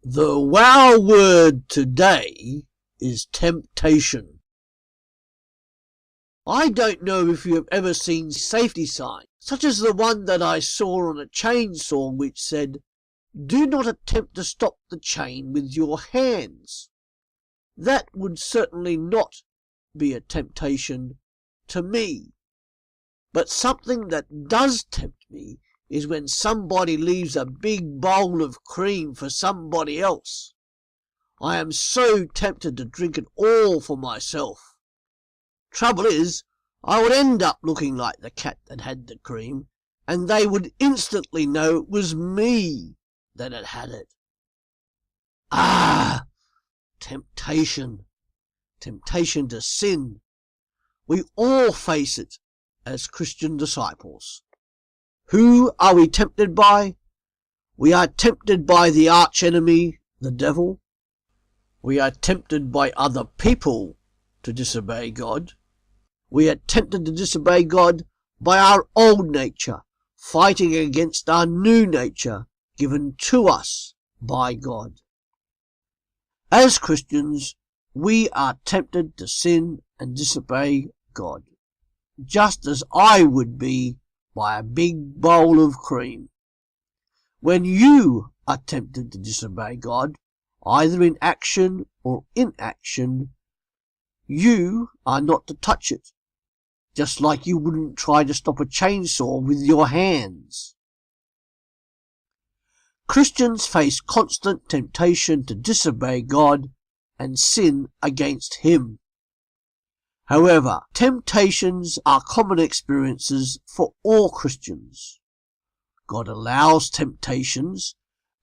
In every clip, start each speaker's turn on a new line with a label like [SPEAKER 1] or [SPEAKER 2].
[SPEAKER 1] The WOW word today is temptation. I don't know if you have ever seen safety signs, such as the one that I saw on a chainsaw which said, "Do not attempt to stop the chain with your hands." That would certainly not be a temptation to me. But something that does tempt me is when somebody leaves a big bowl of cream for somebody else. I am so tempted to drink it all for myself. Trouble is, I would end up looking like the cat that had the cream, and they would instantly know it was me that had had it. Ah! Temptation. Temptation to sin. We all face it as Christian disciples. Who are we tempted by? We are tempted by the archenemy, the devil. We are tempted by other people to disobey God. We are tempted to disobey God by our old nature, fighting against our new nature given to us by God. As Christians, we are tempted to sin and disobey God, just as I would be by a big bowl of cream. When you are tempted to disobey God, either in action or inaction, you are not to touch it, just like you wouldn't try to stop a chainsaw with your hands. Christians face constant temptation to disobey God and sin against Him. However, temptations are common experiences for all Christians. God allows temptations,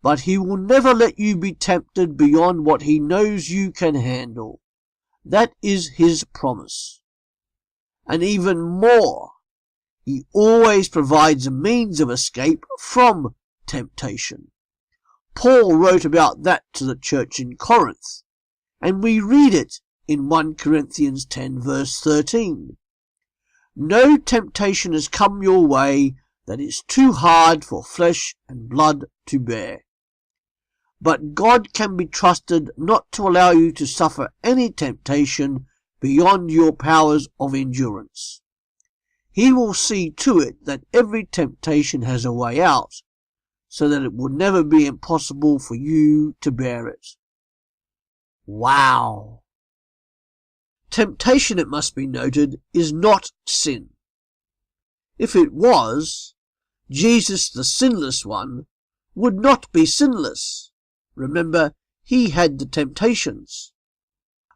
[SPEAKER 1] but He will never let you be tempted beyond what He knows you can handle. That is His promise. And even more, He always provides a means of escape from temptation. Paul wrote about that to the church in Corinth, and we read it in 1 Corinthians 10 verse 13. No temptation has come your way that is too hard for flesh and blood to bear. But God can be trusted not to allow you to suffer any temptation beyond your powers of endurance. He will see to it that every temptation has a way out, so that it will never be impossible for you to bear it. Wow! Temptation, it must be noted, is not sin. If it was, Jesus, the sinless one, would not be sinless. Remember, He had the temptations.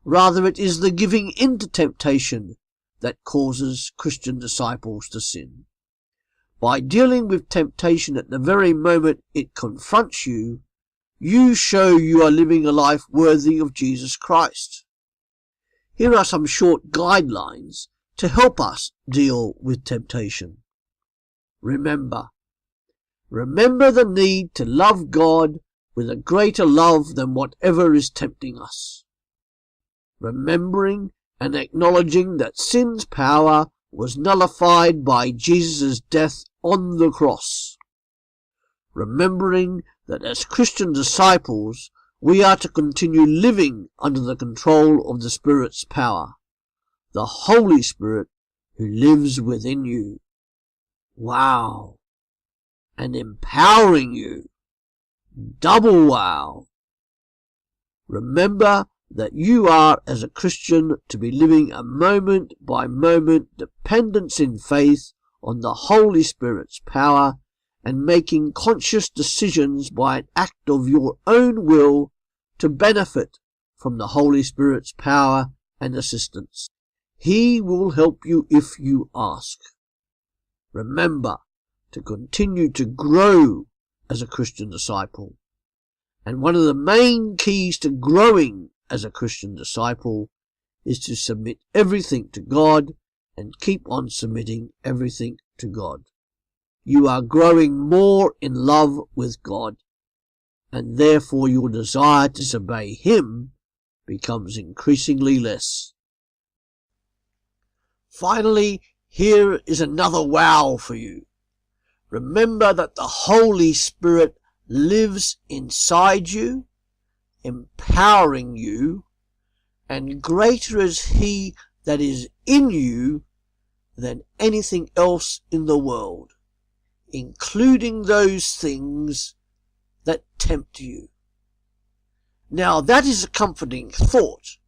[SPEAKER 1] Rather, it is the giving in to temptation that causes Christian disciples to sin. By dealing with temptation at the very moment it confronts you, you show you are living a life worthy of Jesus Christ. Here are some short guidelines to help us deal with temptation. Remember the need to love God with a greater love than whatever is tempting us. Remembering and acknowledging that sin's power was nullified by Jesus' death on the cross. Remembering that as Christian disciples, we are to continue living under the control of the Spirit's power, the Holy Spirit who lives within you. Wow! And empowering you. Double wow! Remember that you are, as a Christian, to be living a moment-by-moment dependence in faith on the Holy Spirit's power and making conscious decisions by an act of your own will to benefit from the Holy Spirit's power and assistance. He will help you if you ask. Remember to continue to grow as a Christian disciple. And one of the main keys to growing as a Christian disciple is to submit everything to God and keep on submitting everything to God. You are growing more in love with God, and therefore your desire to disobey Him becomes increasingly less. Finally, here is another wow for you. Remember that the Holy Spirit lives inside you empowering you, and greater is he that is in you than anything else in the world, including those things that tempt you. Now that is a comforting thought,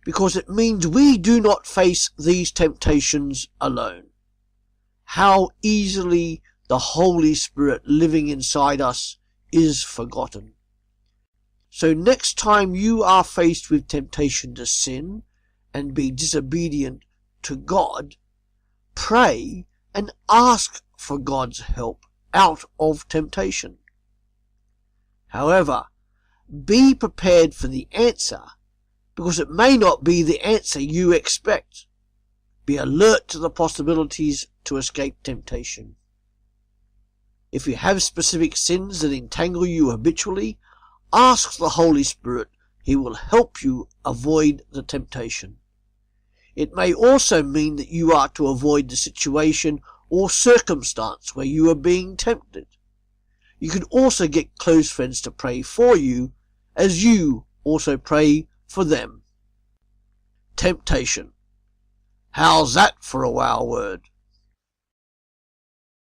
[SPEAKER 1] because it means we do not face these temptations alone. How easily the Holy Spirit living inside us is forgotten. So next time you are faced with temptation to sin and be disobedient to God, pray and ask for God's help out of temptation. However, be prepared for the answer, because it may not be the answer you expect. Be alert to the possibilities to escape temptation. If you have specific sins that entangle you habitually, ask the Holy Spirit. He will help you avoid the temptation. It may also mean that you are to avoid the situation or circumstance where you are being tempted. You can also get close friends to pray for you, as you also pray for them. Temptation. How's that for a wow word?